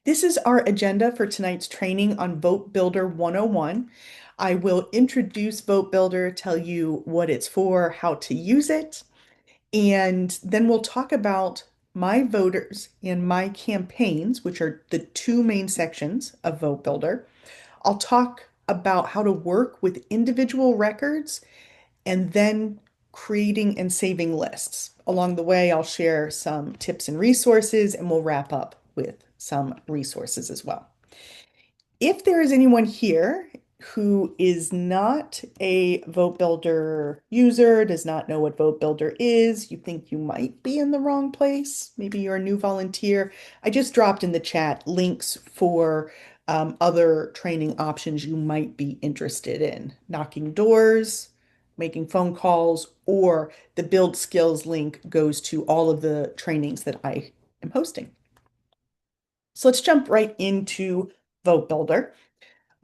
This is our agenda for tonight's training on Vote Builder 101. I will introduce Vote Builder, tell you what it's for, how to use it, and then we'll talk about My Voters and My Campaigns, which are the two main sections of Vote Builder. I'll talk about how to work with individual records and then creating and saving lists. Along the way, I'll share some tips and resources, and we'll wrap up with some resources as well. If there is anyone here who is not a Vote Builder user, does not know what Vote Builder is, you think you might be in the wrong place, maybe you're a new volunteer, I just dropped in the chat links for other training options you might be interested in. Knocking doors, making phone calls, or the Build Skills link goes to all of the trainings that I am hosting. So let's jump right into Vote Builder.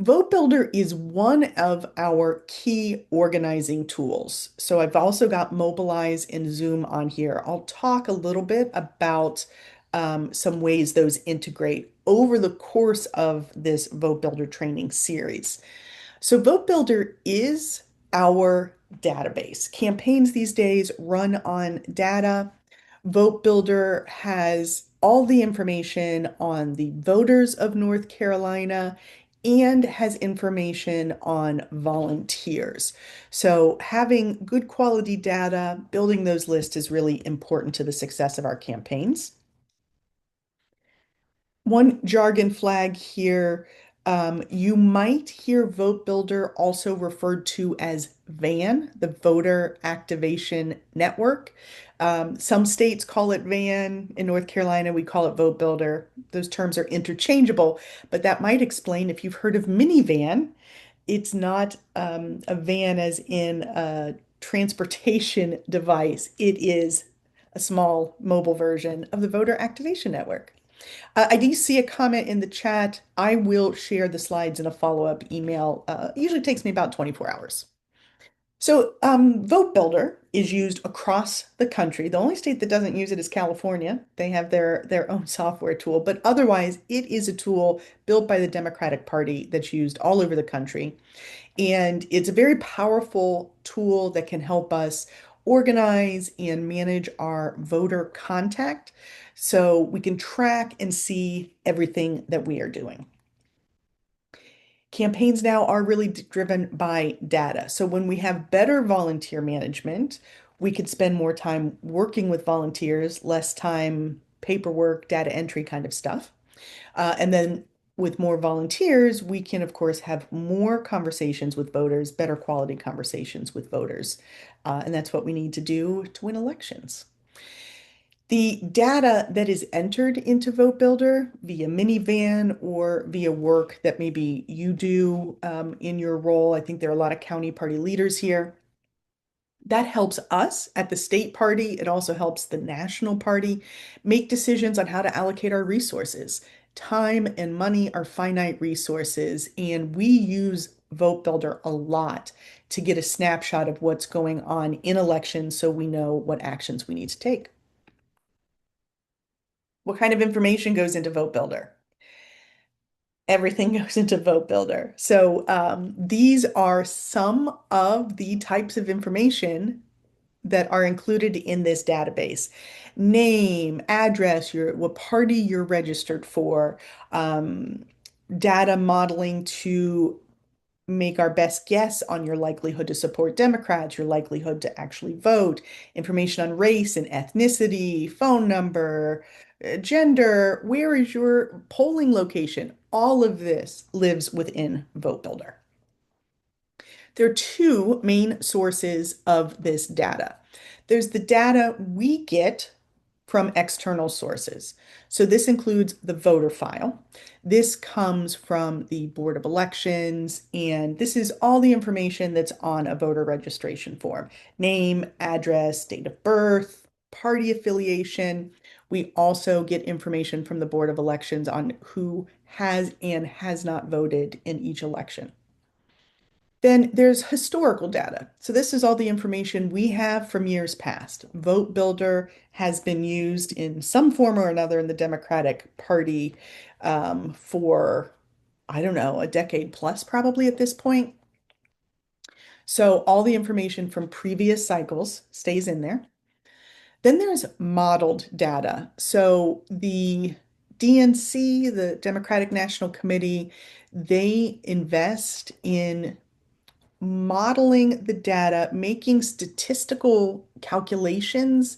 Vote Builder is one of our key organizing tools. So I've also got Mobilize and Zoom on here. I'll talk a little bit about some ways those integrate over the course of this Vote Builder training series. So Vote Builder is our database. Campaigns these days run on data. Vote Builder has all the information on the voters of North Carolina and has information on volunteers. So having good quality data, building those lists is really important to the success of our campaigns. One jargon flag here, you might hear Vote Builder also referred to as VAN, the Voter Activation Network. Some states call it VAN. In North Carolina, we call it Vote Builder. Those terms are interchangeable, but that might explain if you've heard of minivan, it's not a van as in a transportation device. It is a small mobile version of the Voter Activation Network. I do see a comment in the chat. I will share the slides in a follow-up email. It usually takes me about 24 hours. So, Vote Builder is used across the country. The only state that doesn't use it is California. They have their own software tool, but otherwise, it is a tool built by the Democratic Party that's used all over the country. And it's a very powerful tool that can help us organize and manage our voter contact so we can track and see everything that we are doing. Campaigns now are really driven by data. So when we have better volunteer management, we could spend more time working with volunteers, less time paperwork, data entry kind of stuff. And then with more volunteers, we can, of course, have more conversations with voters, better quality conversations with voters. And that's what we need to do to win elections. The data that is entered into Vote Builder via minivan or via work that maybe you do in your role, I think there are a lot of county party leaders here. That helps us at the state party. It also helps the national party make decisions on how to allocate our resources. Time and money are finite resources, and we use Vote Builder a lot to get a snapshot of what's going on in elections so we know what actions we need to take. What kind of information goes into Vote Builder? Everything goes into Vote Builder. So these are some of the types of information that are included in this database. Name, address, what party you're registered for, data modeling to make our best guess on your likelihood to support Democrats, your likelihood to actually vote, information on race and ethnicity, phone number, gender, where is your polling location? All of this lives within Vote Builder. There are two main sources of this data. There's the data we get from external sources. So this includes the voter file. This comes from the Board of Elections, and this is all the information that's on a voter registration form. Name, address, date of birth, party affiliation. We also get information from the Board of Elections on who has and has not voted in each election. Then there's historical data. So this is all the information we have from years past. Vote Builder has been used in some form or another in the Democratic Party for, I don't know, a decade plus probably at this point. So all the information from previous cycles stays in there. Then there's modeled data. So the DNC, the Democratic National Committee, they invest in modeling the data, making statistical calculations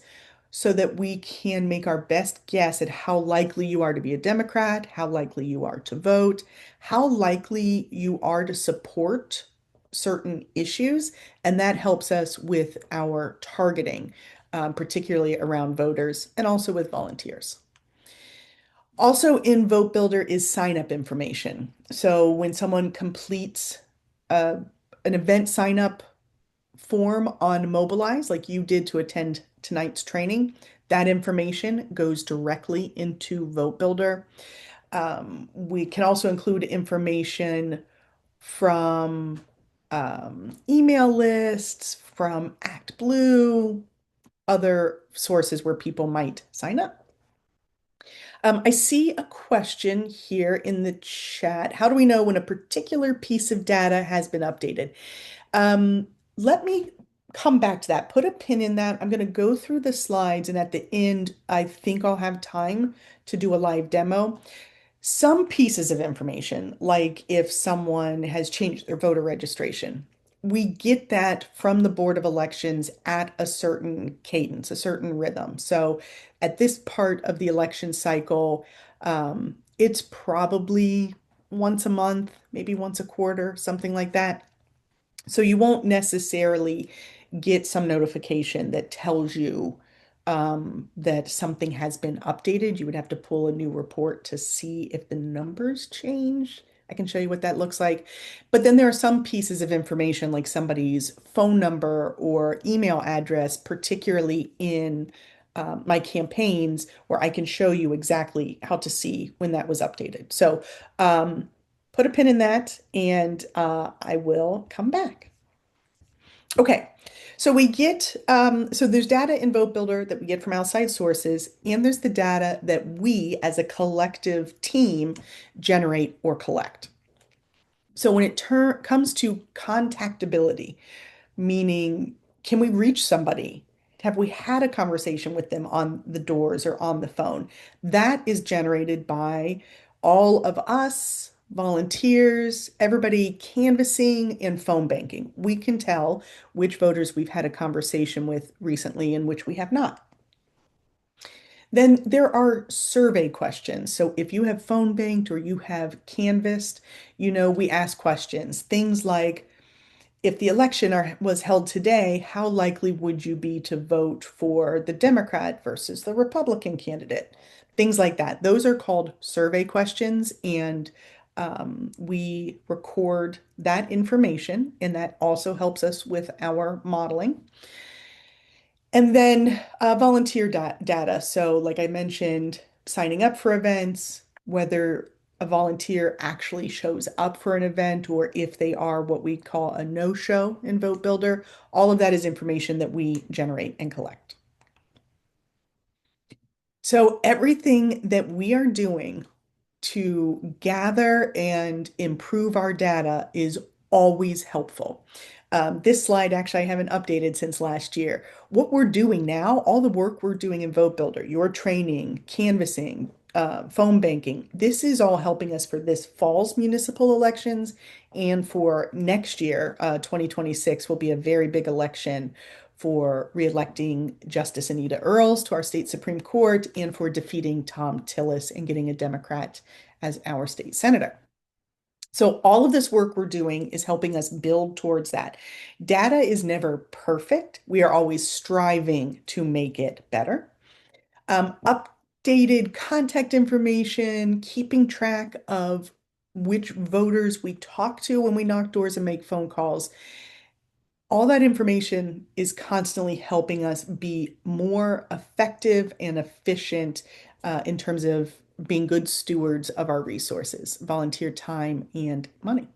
so that we can make our best guess at how likely you are to be a Democrat, how likely you are to vote, how likely you are to support certain issues. And that helps us with our targeting, particularly around voters and also with volunteers. Also in Vote Builder is sign up information. So when someone completes uh, an event sign up form on Mobilize, like you did to attend tonight's training, that information goes directly into Vote Builder. We can also include information from email lists, from ActBlue, other sources where people might sign up. I see a question here in the chat. How do we know when a particular piece of data has been updated? Um, Let me come back to that. Put a pin in that. I'm going to go through the slides, and at the end, I think I'll have time to do a live demo. Some pieces of information, like if someone has changed their voter registration, we get that from the Board of Elections at a certain cadence, a certain rhythm. So at this part of the election cycle, it's probably once a month, maybe once a quarter, something like that. So you won't necessarily get some notification that tells you that something has been updated. You would have to pull a new report to see if the numbers change. I can show you what that looks like. But then there are some pieces of information like somebody's phone number or email address, particularly in my campaigns, where I can show you exactly how to see when that was updated. So put a pin in that and I will come back. Okay, so so there's data in Vote Builder that we get from outside sources, and there's the data that we as a collective team generate or collect. So when it comes to contactability, meaning can we reach somebody? Have we had a conversation with them on the doors or on the phone? That is generated by all of us, volunteers, everybody canvassing and phone banking. We can tell which voters we've had a conversation with recently and which we have not. Then there are survey questions. So if you have phone banked or you have canvassed, we ask questions. Things like, if the election was held today, how likely would you be to vote for the Democrat versus the Republican candidate? Things like that. Those are called survey questions, and we record that information, and that also helps us with our modeling. And then volunteer data. So, like I mentioned, signing up for events, whether a volunteer actually shows up for an event or if they are what we call a no-show in Vote Builder, all of that is information that we generate and collect. So, everything that we are doing to gather and improve our data is always helpful. This slide actually I haven't updated since last year. What we're doing now, all the work we're doing in Vote Builder, your training, canvassing, phone banking, this is all helping us for this fall's municipal elections and for next year, 2026 will be a very big election for reelecting Justice Anita Earls to our state Supreme Court and for defeating Tom Tillis and getting a Democrat as our state senator. So all of this work we're doing is helping us build towards that. Data is never perfect. We are always striving to make it better. Updated contact information, keeping track of which voters we talk to when we knock doors and make phone calls. All that information is constantly helping us be more effective and efficient in terms of being good stewards of our resources, volunteer time, and money.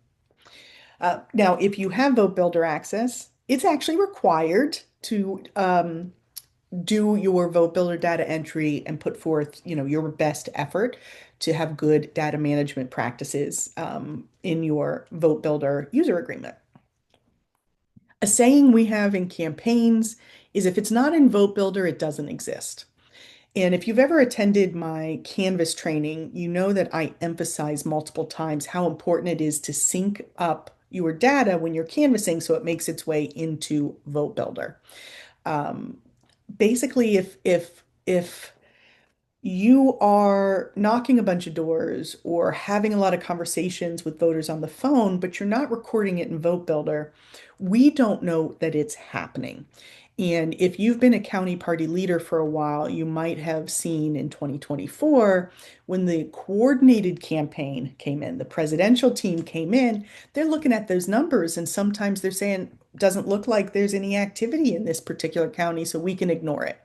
Now, if you have Vote Builder access, it's actually required to do your Vote Builder data entry and put forth, your best effort to have good data management practices in your Vote Builder user agreement. A saying we have in campaigns is if it's not in Vote Builder, it doesn't exist. And if you've ever attended my Canvas training, you know that I emphasize multiple times how important it is to sync up your data when you're canvassing so it makes its way into Vote Builder. Um, Basically, if you are knocking a bunch of doors or having a lot of conversations with voters on the phone, but you're not recording it in Vote Builder, we don't know that it's happening. And if you've been a county party leader for a while, you might have seen in 2024 when the coordinated campaign came in, the presidential team came in, they're looking at those numbers and sometimes they're saying, doesn't look like there's any activity in this particular county, so we can ignore it.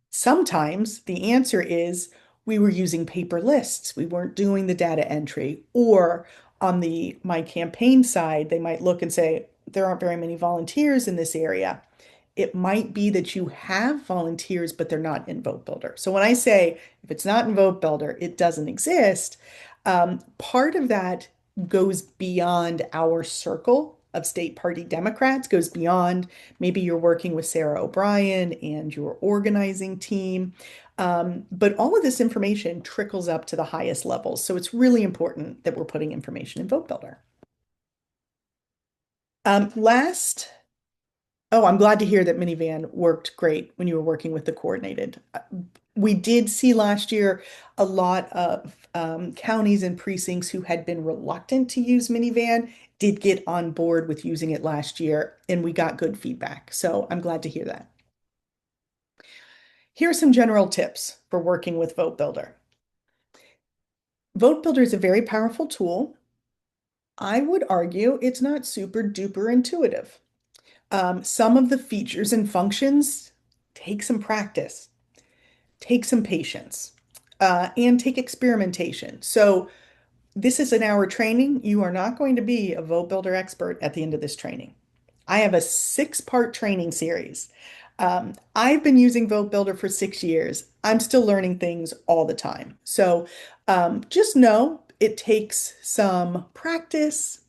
Sometimes the answer is we were using paper lists. We weren't doing the data entry. Or on the My Campaign side, they might look and say, there aren't very many volunteers in this area. It might be that you have volunteers, but they're not in Vote Builder. So when I say if it's not in Vote Builder, it doesn't exist, part of that goes beyond our circle of state party Democrats, goes beyond maybe you're working with Sarah O'Brien and your organizing team. But all of this information trickles up to the highest levels. So it's really important that we're putting information in Vote Builder. Last Oh, I'm glad to hear that Minivan worked great when you were working with the coordinated. We did see last year a lot of counties and precincts who had been reluctant to use Minivan did get on board with using it last year, and we got good feedback. So I'm glad to hear that. Here are some general tips for working with Vote Builder. Vote Builder is a very powerful tool. I would argue it's not super duper intuitive. Some of the features and functions take some practice, take some patience, and take experimentation. So this is an hour training. You are not going to be a Vote Builder expert at the end of this training. I have a six-part training series. I've been using Vote Builder for 6 years. I'm still learning things all the time. So just know it takes some practice.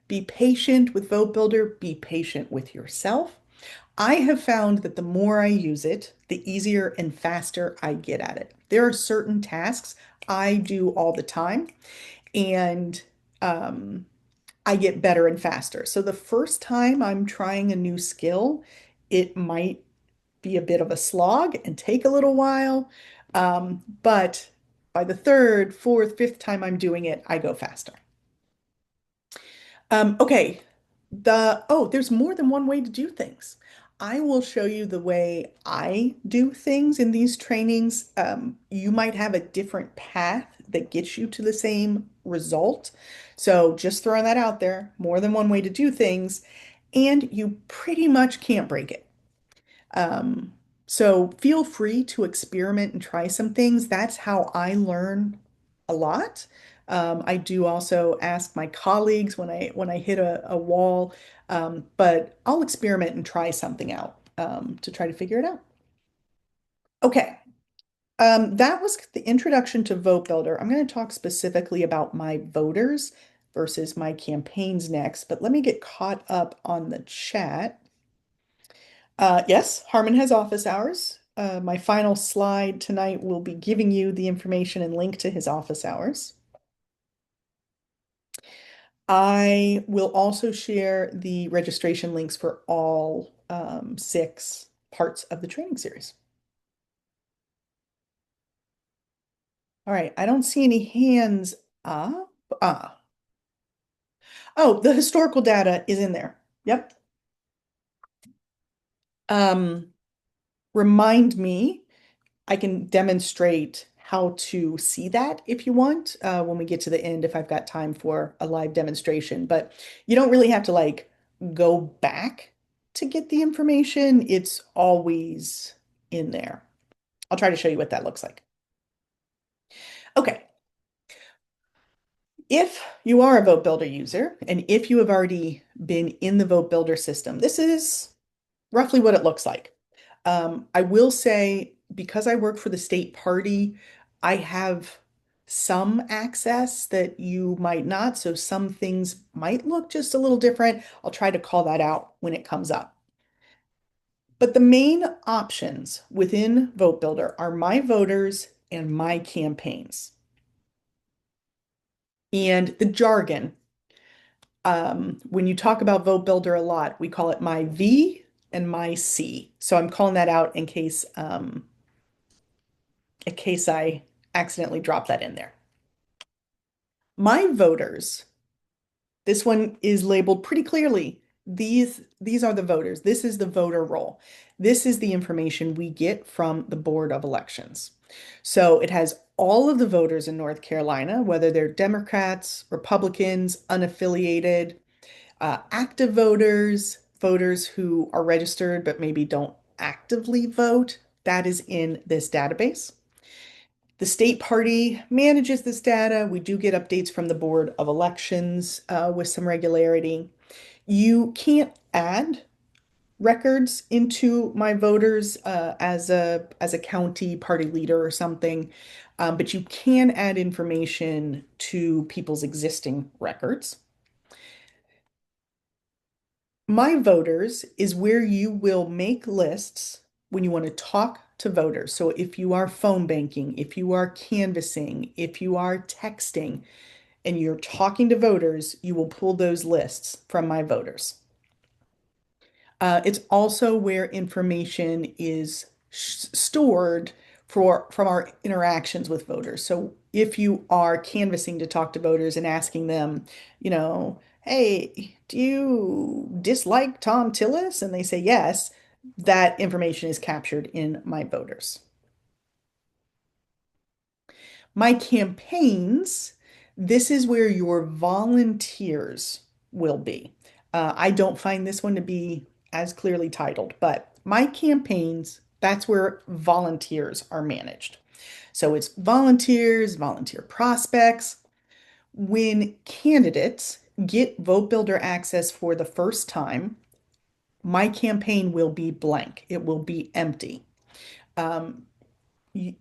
Be patient with Vote Builder. Be patient with yourself. I have found that the more I use it, the easier and faster I get at it. There are certain tasks I do all the time, and um, I get better and faster. So the first time I'm trying a new skill, it might be a bit of a slog and take a little while. But by the third, fourth, fifth time I'm doing it, I go faster. Okay, there's more than one way to do things. I will show you the way I do things in these trainings. You might have a different path that gets you to the same result. So just throwing that out there, more than one way to do things, and you pretty much can't break it. Um, so feel free to experiment and try some things. That's how I learn a lot. I do also ask my colleagues when I hit a wall, but I'll experiment and try something out to try to figure it out. Okay, that was the introduction to Vote Builder. I'm going to talk specifically about my voters versus my campaigns next, but let me get caught up on the chat. Yes, Harmon has office hours. My final slide tonight will be giving you the information and link to his office hours. I will also share the registration links for all six parts of the training series. All right, I don't see any hands up. Oh, the historical data is in there. Yep. Um, Remind me I can demonstrate how to see that if you want when we get to the end, if I've got time for a live demonstration. But you don't really have to like go back to get the information. It's always in there. I'll try to show you what that looks like. Okay. If you are a Vote Builder user, and if you have already been in the Vote Builder system, this is roughly what it looks like. I will say, because I work for the state party, I have some access that you might not. So some things might look just a little different. I'll try to call that out when it comes up. But the main options within Vote Builder are My Voters and My Campaigns. And the jargon, when you talk about Vote Builder a lot, we call it My V and My C. So I'm calling that out in case I accidentally drop that in there. My voters, this one is labeled pretty clearly. These are the voters. This is the voter roll. This is the information we get from the Board of Elections. So it has all of the voters in North Carolina, whether they're Democrats, Republicans, unaffiliated, active voters, voters who are registered but maybe don't actively vote. That is in this database. The state party manages this data. We do get updates from the Board of Elections with some regularity. You can't add records into My Voters as a county party leader or something, but you can add information to people's existing records. My Voters is where you will make lists when you want to talk to voters. So if you are phone banking, if you are canvassing, if you are texting, and you're talking to voters, you will pull those lists from My Voters. It's also where information is stored from our interactions with voters. So if you are canvassing to talk to voters and asking them, hey, do you dislike Tom Tillis? And they say yes, that information is captured in My Voters. My campaigns, this is where your volunteers will be. I don't find this one to be as clearly titled, but my campaigns, that's where volunteers are managed. So it's volunteers, volunteer prospects. When candidates get Vote Builder access for the first time, my campaign will be blank. It will be empty. Um, I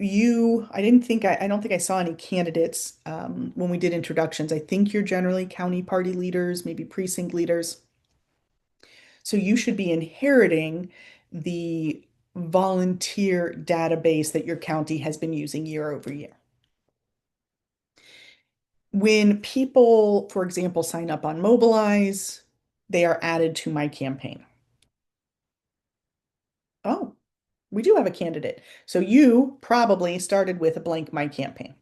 don't think I saw any candidates when we did introductions. I think you're generally county party leaders, maybe precinct leaders. So you should be inheriting the volunteer database that your county has been using year over year. When people, for example, sign up on Mobilize, they are added to my campaign. Oh, we do have a candidate. So you probably started with a blank My Campaign,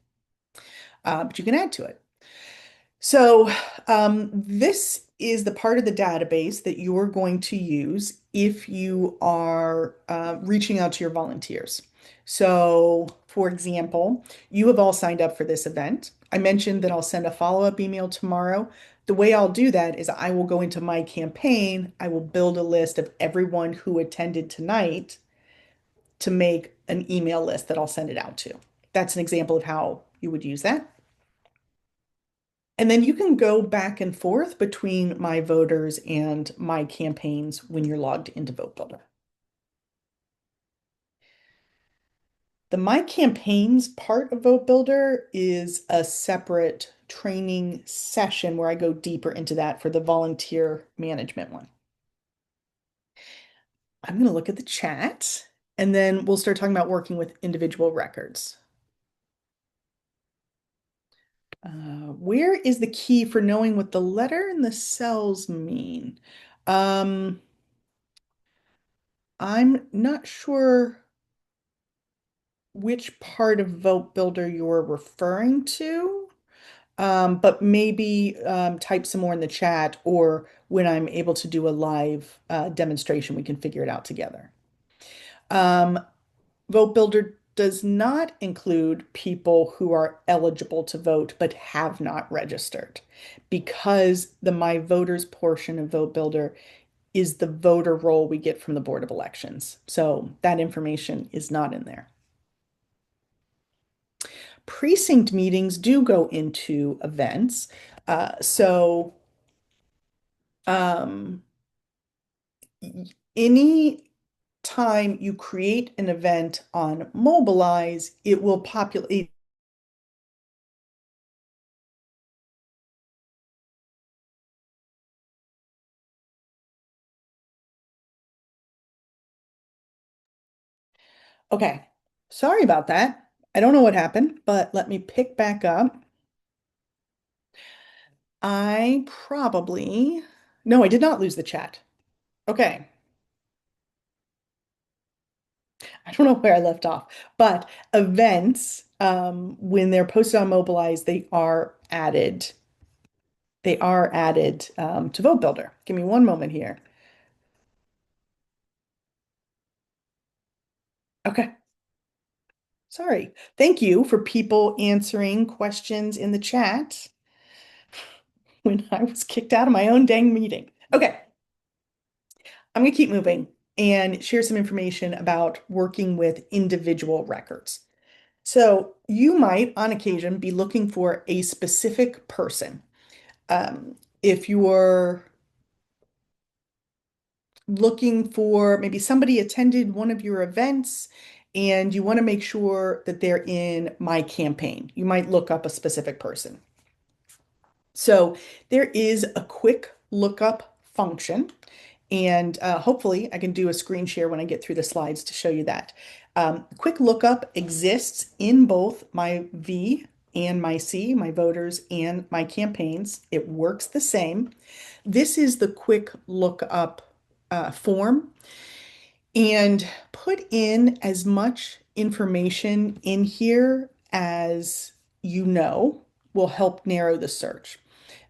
but you can add to it. So this is the part of the database that you're going to use if you are reaching out to your volunteers. So, for example, you have all signed up for this event. I mentioned that I'll send a follow-up email tomorrow. The way I'll do that is I will go into My Campaign. I will build a list of everyone who attended tonight to make an email list that I'll send it out to. That's an example of how you would use that. And then you can go back and forth between My Voters and My Campaigns when you're logged into Votebuilder. The My Campaigns part of Votebuilder is a separate training session where I go deeper into that for the volunteer management one. I'm going to look at the chat and then we'll start talking about working with individual records. Where is the key for knowing what the letter and the cells mean? Um, I'm not sure which part of Vote Builder you're referring to, but maybe type some more in the chat, or when I'm able to do a live demonstration, we can figure it out together. Um, Vote Builder does not include people who are eligible to vote but have not registered because the My Voters portion of Vote Builder is the voter roll we get from the Board of Elections. So that information is not in there. Precinct meetings do go into events. So um, any time you create an event on Mobilize, it will populate. Okay, sorry about that. I don't know what happened, but let me pick back up. I probably, no, I did not lose the chat. Okay, I don't know where I left off, but events, when they're posted on Mobilize, they are added to Vote Builder. Give me one moment here. Okay, sorry. Thank you for people answering questions in the chat when I was kicked out of my own dang meeting. Okay, I'm going to keep moving and share some information about working with individual records. So you might, on occasion, be looking for a specific person. If you're looking for maybe somebody attended one of your events and you want to make sure that they're in My Campaign, you might look up a specific person. So there is a quick lookup function, and hopefully I can do a screen share when I get through the slides to show you that. Quick lookup exists in both my V and my C, my voters and my campaigns. It works the same. This is the quick lookup form, and put in as much information in here as you know will help narrow the search.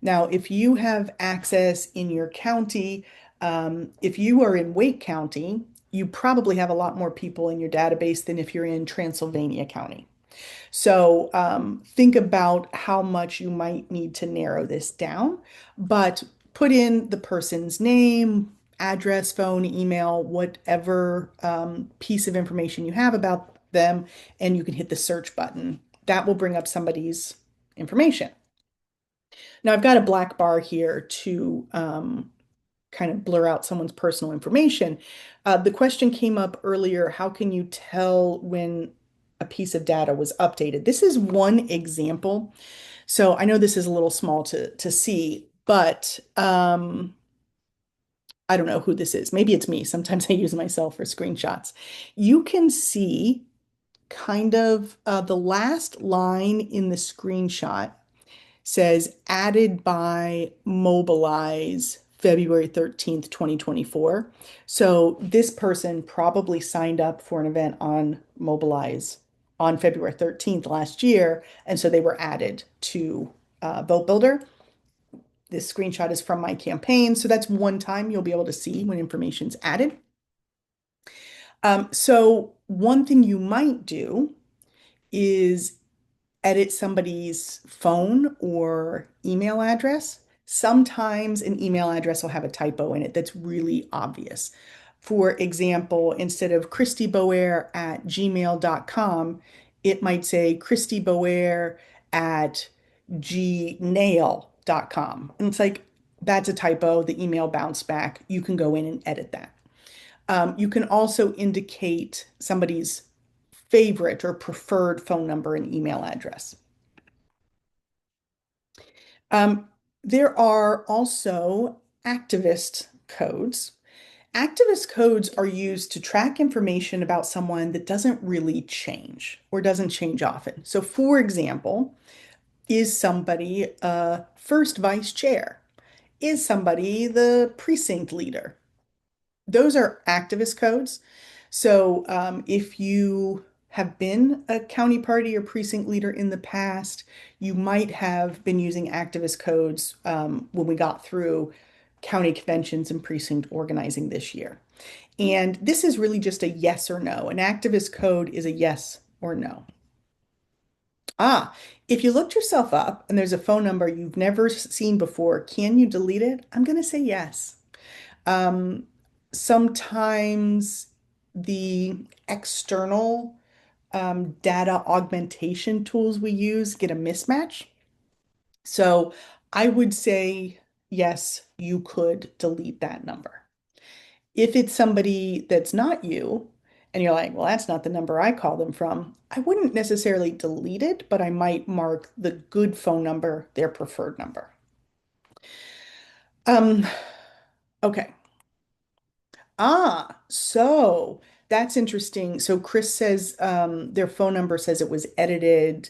Now, if you have access in your county, if you are in Wake County, you probably have a lot more people in your database than if you're in Transylvania County. So think about how much you might need to narrow this down, but put in the person's name, address, phone, email, whatever piece of information you have about them, and you can hit the search button. That will bring up somebody's information. Now I've got a black bar here to kind of blur out someone's personal information. The question came up earlier, how can you tell when a piece of data was updated? This is one example. So I know this is a little small to see, but I don't know who this is. Maybe it's me. Sometimes I use myself for screenshots. You can see kind of the last line in the screenshot says added by Mobilize February 13th, 2024. So this person probably signed up for an event on Mobilize on February 13th last year, and so they were added to Vote Builder. This screenshot is from my campaign, so that's one time you'll be able to see when information's added. So one thing you might do is edit somebody's phone or email address. Sometimes an email address will have a typo in it that's really obvious. For example, instead of christyboer@gmail.com, it might say christyboer@gnail.com. And it's like, that's a typo. The email bounced back. You can go in and edit that. You can also indicate somebody's favorite or preferred phone number and email address. Um, there are also activist codes. Activist codes are used to track information about someone that doesn't really change or doesn't change often. So, for example, is somebody a first vice chair? Is somebody the precinct leader? Those are activist codes. So if you have been a county party or precinct leader in the past, you might have been using activist codes when we got through county conventions and precinct organizing this year. And this is really just a yes or no. An activist code is a yes or no. If you looked yourself up and there's a phone number you've never seen before, can you delete it? I'm going to say yes. Um, Sometimes the external data augmentation tools we use get a mismatch. So I would say, yes, you could delete that number. If it's somebody that's not you, and you're like, well, that's not the number I call them from, I wouldn't necessarily delete it, but I might mark the good phone number their preferred number. Um, okay. So that's interesting. So Chris says their phone number says it was edited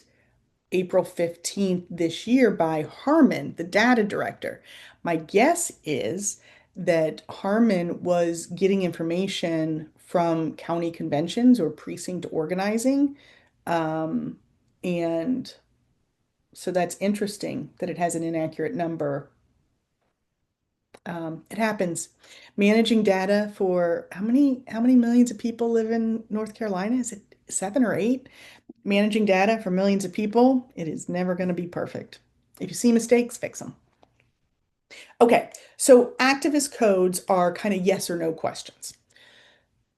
April 15th this year by Harmon, the data director. My guess is that Harmon was getting information from county conventions or precinct organizing. Um, and so that's interesting that it has an inaccurate number. It happens. Managing data for how many millions of people live in North Carolina? Is it seven or eight? Managing data for millions of people, it is never going to be perfect. If you see mistakes, fix them. Okay, so activist codes are kind of yes or no questions.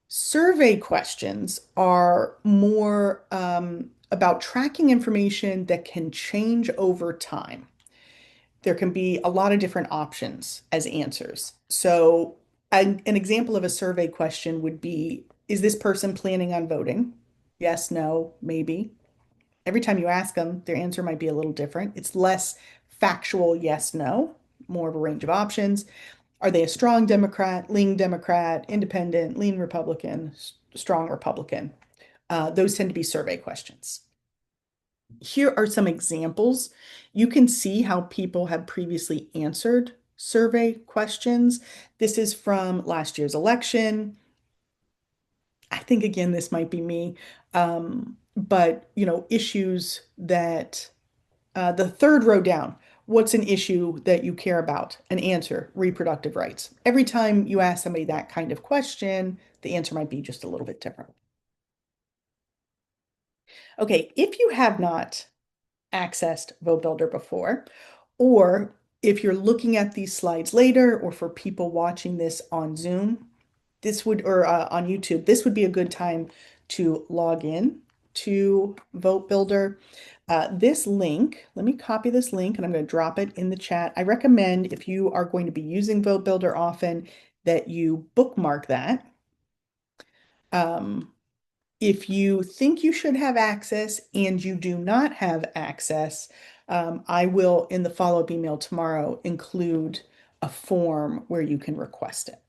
Survey questions are more about tracking information that can change over time. There can be a lot of different options as answers. So, an example of a survey question would be, is this person planning on voting? Yes, no, maybe. Every time you ask them, their answer might be a little different. It's less factual yes, no, more of a range of options. Are they a strong Democrat, independent, lean Republican, strong Republican? Those tend to be survey questions. Here are some examples. You can see how people have previously answered survey questions. This is from last year's election. I think again, this might be me. But issues that the third row down, what's an issue that you care about? An answer, reproductive rights. Every time you ask somebody that kind of question, the answer might be just a little bit different. Okay, if you have not accessed Vote before, or if you're looking at these slides later, or for people watching this on Zoom, this would, or on YouTube, this would be a good time to log in to Vote Builder. This link, let me copy this link and I'm going to drop it in the chat. I recommend if you are going to be using Vote Builder often that you bookmark that. If you think you should have access and you do not have access, I will, in the follow-up email tomorrow, include a form where you can request it.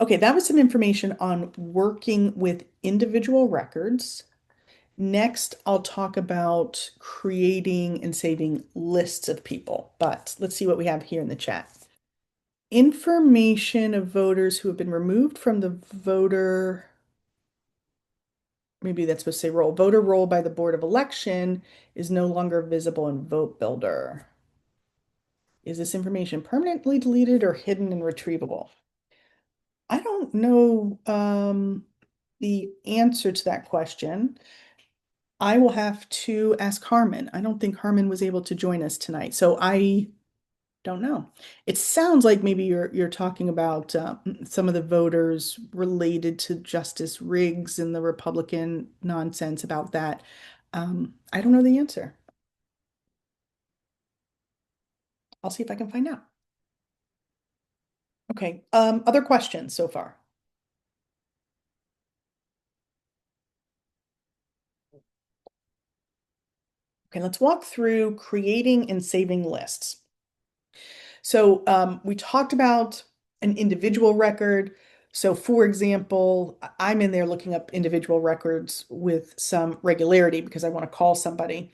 Okay, that was some information on working with individual records. Next, I'll talk about creating and saving lists of people, but let's see what we have here in the chat. Information of voters who have been removed from the voter, maybe that's supposed to say roll, voter roll by the Board of Election is no longer visible in Vote Builder. Is this information permanently deleted or hidden and retrievable? I don't know the answer to that question. I will have to ask Harmon. I don't think Harmon was able to join us tonight, so I don't know. It sounds like maybe you're talking about some of the voters related to Justice Riggs and the Republican nonsense about that. I don't know the answer. I'll see if I can find out. Okay. Other questions so far? Okay, let's walk through creating and saving lists. So we talked about an individual record. So for example, I'm in there looking up individual records with some regularity because I want to call somebody.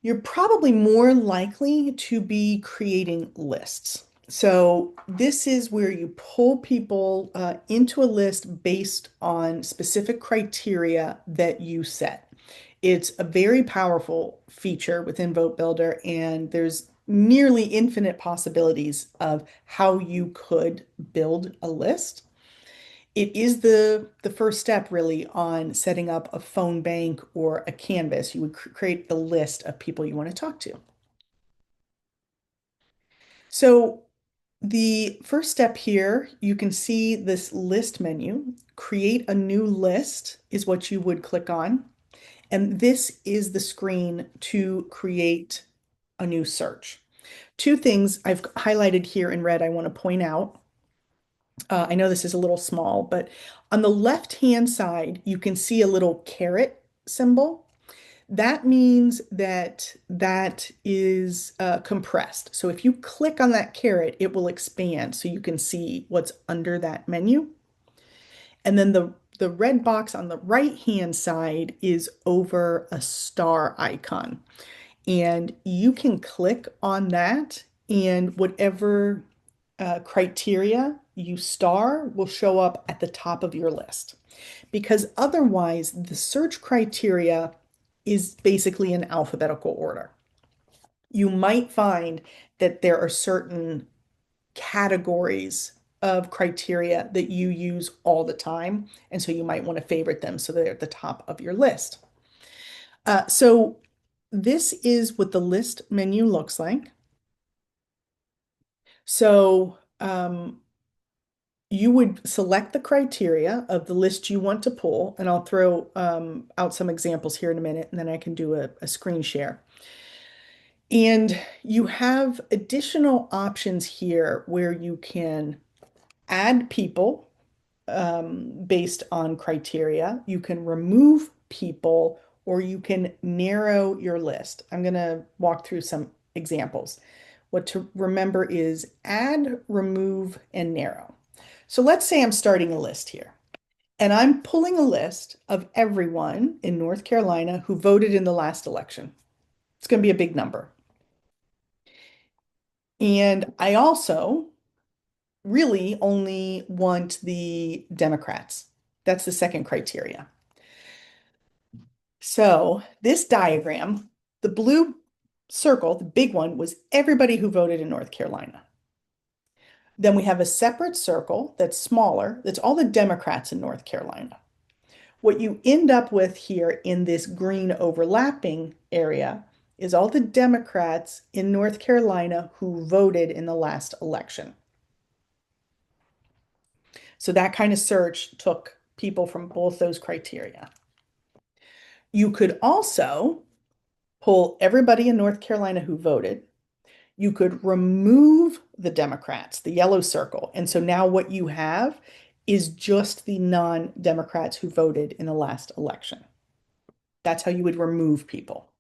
You're probably more likely to be creating lists. So this is where you pull people into a list based on specific criteria that you set. It's a very powerful feature within Vote Builder, and there's nearly infinite possibilities of how you could build a list. It is the first step really on setting up a phone bank or a canvas. You would create the list of people you want to talk to. So The first step here, you can see this list menu. Create a new list is what you would click on. And this is the screen to create a new search. Two things I've highlighted here in red I want to point out. I know this is a little small, but on the left-hand side, you can see a little caret symbol. That means that that is compressed. So if you click on that caret, it will expand so you can see what's under that menu. And then the red box on the right-hand side is over a star icon. And you can click on that, and whatever criteria you star will show up at the top of your list. Because otherwise, the search criteria is basically in alphabetical order. You might find that there are certain categories of criteria that you use all the time. And so you might want to favorite them so they're at the top of your list. So this is what the list menu looks like. So you would select the criteria of the list you want to pull, and I'll throw out some examples here in a minute, and then I can do a screen share. And you have additional options here where you can add people based on criteria. You can remove people, or you can narrow your list. I'm going to walk through some examples. What to remember is add, remove, and narrow. So let's say I'm starting a list here, and I'm pulling a list of everyone in North Carolina who voted in the last election. It's going to be a big number. And I also really only want the Democrats. That's the second criteria. So this diagram, the blue circle, the big one, was everybody who voted in North Carolina. Then we have a separate circle that's smaller, that's all the Democrats in North Carolina. What you end up with here in this green overlapping area is all the Democrats in North Carolina who voted in the last election. So that kind of search took people from both those criteria. You could also pull everybody in North Carolina who voted. You could remove the Democrats, the yellow circle. And so now what you have is just the non-Democrats who voted in the last election. That's how you would remove people.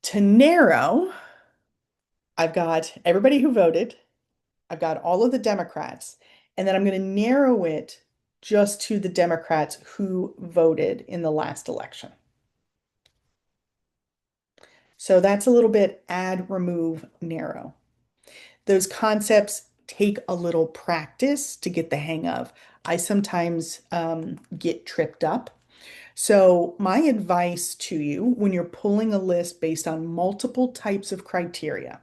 To narrow, I've got everybody who voted. I've got all of the Democrats. And then I'm going to narrow it just to the Democrats who voted in the last election. So that's a little bit add, remove, narrow. Those concepts take a little practice to get the hang of. I sometimes get tripped up. So my advice to you when you're pulling a list based on multiple types of criteria,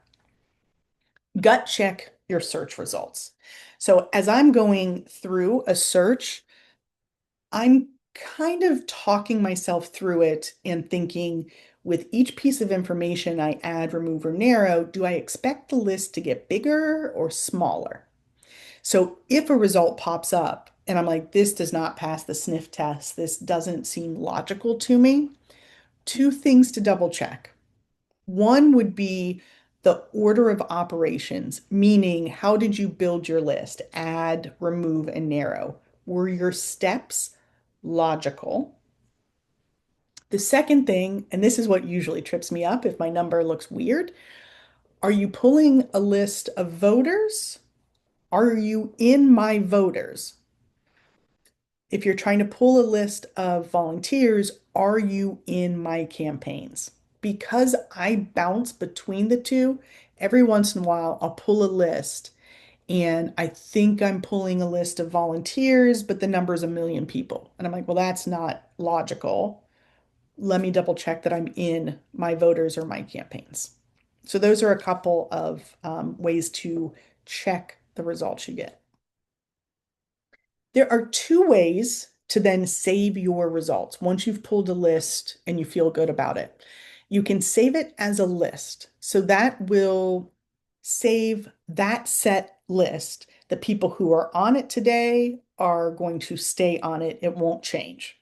gut check your search results. So as I'm going through a search, I'm kind of talking myself through it and thinking with each piece of information I add, remove, or narrow, do I expect the list to get bigger or smaller? So if a result pops up and I'm like, this does not pass the sniff test, this doesn't seem logical to me, two things to double check. One would be the order of operations, meaning how did you build your list? Add, remove, and narrow. Were your steps logical? The second thing, and this is what usually trips me up if my number looks weird, are you pulling a list of voters? Are you in my voters? If you're trying to pull a list of volunteers, are you in my campaigns? Because I bounce between the two, every once in a while I'll pull a list and I think I'm pulling a list of volunteers, but the number is a million people. And I'm like, well, that's not logical. Let me double check that I'm in my voters or my campaigns. So those are a couple of ways to check the results you get. There are two ways to then save your results once you've pulled a list and you feel good about it. You can save it as a list. So that will save that set list. The people who are on it today are going to stay on it. It won't change.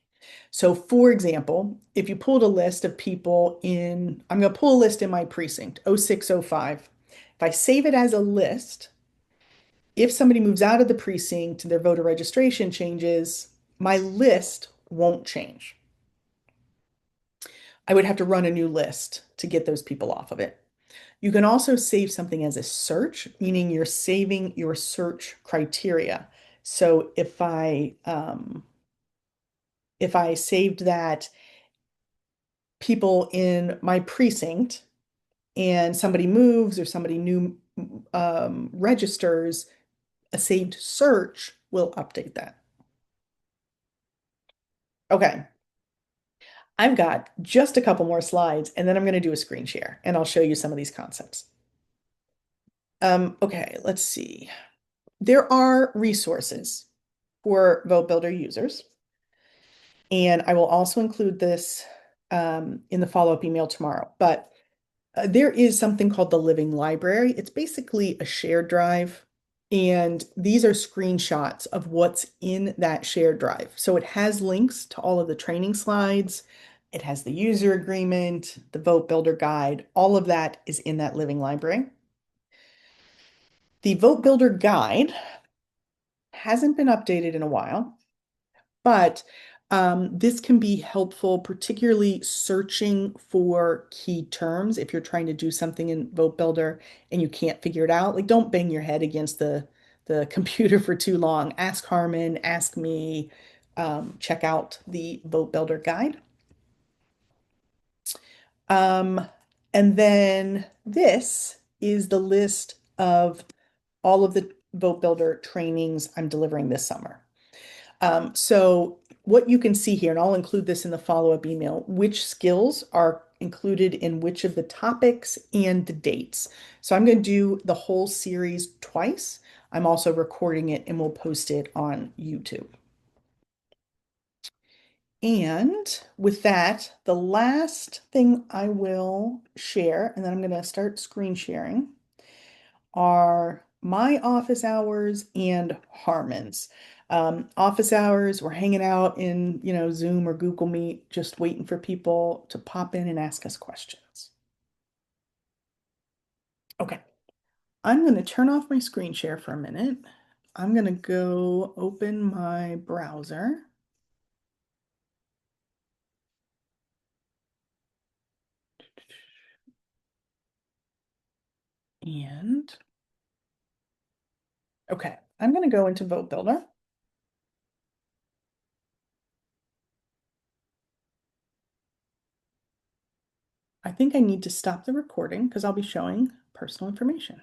So, for example, if you pulled a list of people in, I'm going to pull a list in my precinct, 0605. If I save it as a list, if somebody moves out of the precinct, their voter registration changes, my list won't change. I would have to run a new list to get those people off of it. You can also save something as a search, meaning you're saving your search criteria. So if I saved that people in my precinct and somebody moves or somebody new registers, a saved search will update that. Okay, I've got just a couple more slides and then I'm going to do a screen share and I'll show you some of these concepts. Okay, let's see. There are resources for Votebuilder users, and I will also include this in the follow-up email tomorrow. But there is something called the Living Library. It's basically a shared drive, and these are screenshots of what's in that shared drive. So it has links to all of the training slides. It has the user agreement, the Votebuilder guide. All of that is in that Living Library. The Votebuilder guide hasn't been updated in a while, but this can be helpful, particularly searching for key terms if you're trying to do something in Votebuilder and you can't figure it out. Like, don't bang your head against the computer for too long. Ask Harmon, ask me, check out the Votebuilder guide. Um, and then this is the list of all of the Votebuilder trainings I'm delivering this summer. So what you can see here, and I'll include this in the follow-up email, which skills are included in which of the topics and the dates. So I'm going to do the whole series twice. I'm also recording it and we'll post it on YouTube. And with that, the last thing I will share, and then I'm going to start screen sharing, are my office hours and Harmon's. Office hours, we're hanging out in, Zoom or Google Meet, just waiting for people to pop in and ask us questions. Okay, I'm going to turn off my screen share for a minute. I'm going to go open my browser. And okay, I'm going to go into Votebuilder. I think I need to stop the recording because I'll be showing personal information.